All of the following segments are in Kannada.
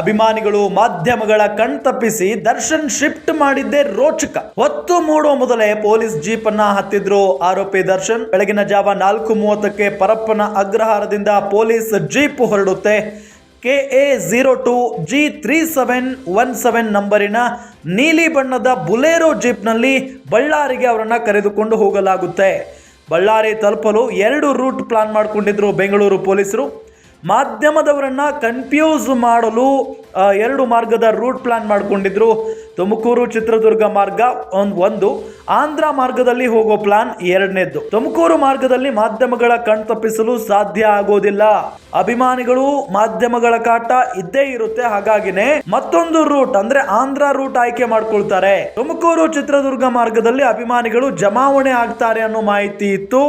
ಅಭಿಮಾನಿಗಳು ಮಾಧ್ಯಮಗಳ ಕಣ್ತಪ್ಪಿಸಿ ದರ್ಶನ್ ಶಿಫ್ಟ್ ಮಾಡಿದ್ದೇ ರೋಚಕ. ಹೊತ್ತು ಮೂಡುವ ಮೊದಲೇ ಪೊಲೀಸ್ ಜೀಪ್ ಅನ್ನ ಹತ್ತಿದ್ರು ಆರೋಪಿ ದರ್ಶನ್. ಬೆಳಗಿನ ಜಾವ 4:30ಕ್ಕೆ ಪರಪ್ಪನ ಅಗ್ರಹಾರದಿಂದ ಪೊಲೀಸ್ ಜೀಪ್ ಹೊರಡುತ್ತೆ. KA02G3717 ನಂಬರಿನ ನೀಲಿ ಬಣ್ಣದ ಬುಲೆರೋ ಜೀಪ್ನಲ್ಲಿ ಬಳ್ಳಾರಿಗೆ ಅವರನ್ನ ಕರೆದುಕೊಂಡು ಹೋಗಲಾಗುತ್ತೆ. ಬಳ್ಳಾರಿ ತಲುಪಲು 2 ರೂಟ್ ಪ್ಲಾನ್ ಮಾಡಿಕೊಂಡಿದ್ರು ಬೆಂಗಳೂರು ಪೊಲೀಸರು. ಮಾಧ್ಯಮದವರನ್ನ ಕನ್ಫ್ಯೂಸ್ ಮಾಡಲು 2 ಮಾರ್ಗದ ರೂಟ್ ಪ್ಲಾನ್ ಮಾಡಿಕೊಂಡಿದ್ರು. ತುಮಕೂರು ಚಿತ್ರದುರ್ಗ ಮಾರ್ಗ ಒಂದು, ಆಂಧ್ರ ಮಾರ್ಗದಲ್ಲಿ ಹೋಗೋ ಪ್ಲಾನ್ 2ನೇದ್ದು. ತುಮಕೂರು ಮಾರ್ಗದಲ್ಲಿ ಮಾಧ್ಯಮಗಳ ಕಣ್ತಪ್ಪಿಸಲು ಸಾಧ್ಯ ಆಗೋದಿಲ್ಲ. ಅಭಿಮಾನಿಗಳು ಮಾಧ್ಯಮಗಳ ಕಾಟ ಇದ್ದೇ ಇರುತ್ತೆ. ಹಾಗಾಗಿನೇ ಮತ್ತೊಂದು ರೂಟ್ ಅಂದ್ರೆ ಆಂಧ್ರ ರೂಟ್ ಆಯ್ಕೆ ಮಾಡ್ಕೊಳ್ತಾರೆ. ತುಮಕೂರು ಚಿತ್ರದುರ್ಗ ಮಾರ್ಗದಲ್ಲಿ ಅಭಿಮಾನಿಗಳು ಜಮಾವಣೆ ಆಗ್ತಾರೆ ಅನ್ನೋ ಮಾಹಿತಿ ಇತ್ತು.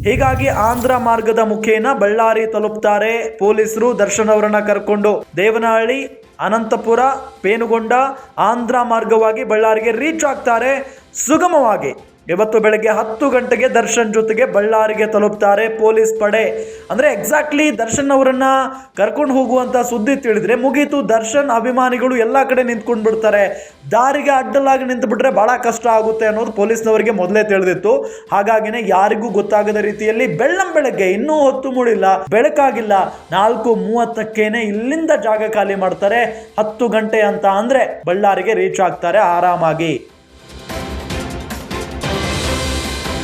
ಹೀಗಾಗಿ ಆಂಧ್ರ ಮಾರ್ಗದ ಮುಖೇನ ಬಳ್ಳಾರಿ ತಲುಪ್ತಾರೆ ಪೊಲೀಸರು. ದರ್ಶನ್ ಅವರನ್ನ ಕರ್ಕೊಂಡು ದೇವನಹಳ್ಳಿ, ಅನಂತಪುರ, ಪೇನುಗೊಂಡ, ಆಂಧ್ರ ಮಾರ್ಗವಾಗಿ ಬಳ್ಳಾರಿಗೆ ರೀಚ್ ಆಗ್ತಾರೆ ಸುಗಮವಾಗಿ. ಇವತ್ತು ಬೆಳಗ್ಗೆ 10 ಗಂಟೆಗೆ ದರ್ಶನ್ ಜೊತೆಗೆ ಬಳ್ಳಾರಿಗೆ ತಲುಪ್ತಾರೆ ಪೊಲೀಸ್ ಪಡೆ. ಅಂದ್ರೆ ಎಕ್ಸಾಕ್ಟ್ಲಿ ದರ್ಶನ್ ಅವರನ್ನ ಕರ್ಕೊಂಡು ಹೋಗುವಂತ ಸುದ್ದಿ ತಿಳಿದ್ರೆ ಮುಗೀತು. ದರ್ಶನ್ ಅಭಿಮಾನಿಗಳು ಎಲ್ಲಾ ಕಡೆ ನಿಂತ್ಕೊಂಡು ಬಿಡ್ತಾರೆ. ದಾರಿಗೆ ಅಡ್ಡಲಾಗಿ ನಿಂತು ಬಿಟ್ರೆ ಬಹಳ ಕಷ್ಟ ಆಗುತ್ತೆ ಅನ್ನೋದು ಪೊಲೀಸ್ನವರಿಗೆ ಮೊದಲೇ ತಿಳಿದಿತ್ತು. ಹಾಗಾಗಿನೇ ಯಾರಿಗೂ ಗೊತ್ತಾಗದ ರೀತಿಯಲ್ಲಿ ಬೆಳಗ್ಗೆ ಇನ್ನೂ ಹೊತ್ತು ಮೂಡಿಲ್ಲ, ಬೆಳಕಾಗಿಲ್ಲ, 4:30ಕ್ಕೇನೆ ಇಲ್ಲಿಂದ ಜಾಗ ಖಾಲಿ ಮಾಡ್ತಾರೆ. 10 ಗಂಟೆ ಅಂತ ಅಂದ್ರೆ ಬಳ್ಳಾರಿಗೆ ರೀಚ್ ಆಗ್ತಾರೆ ಆರಾಮಾಗಿ.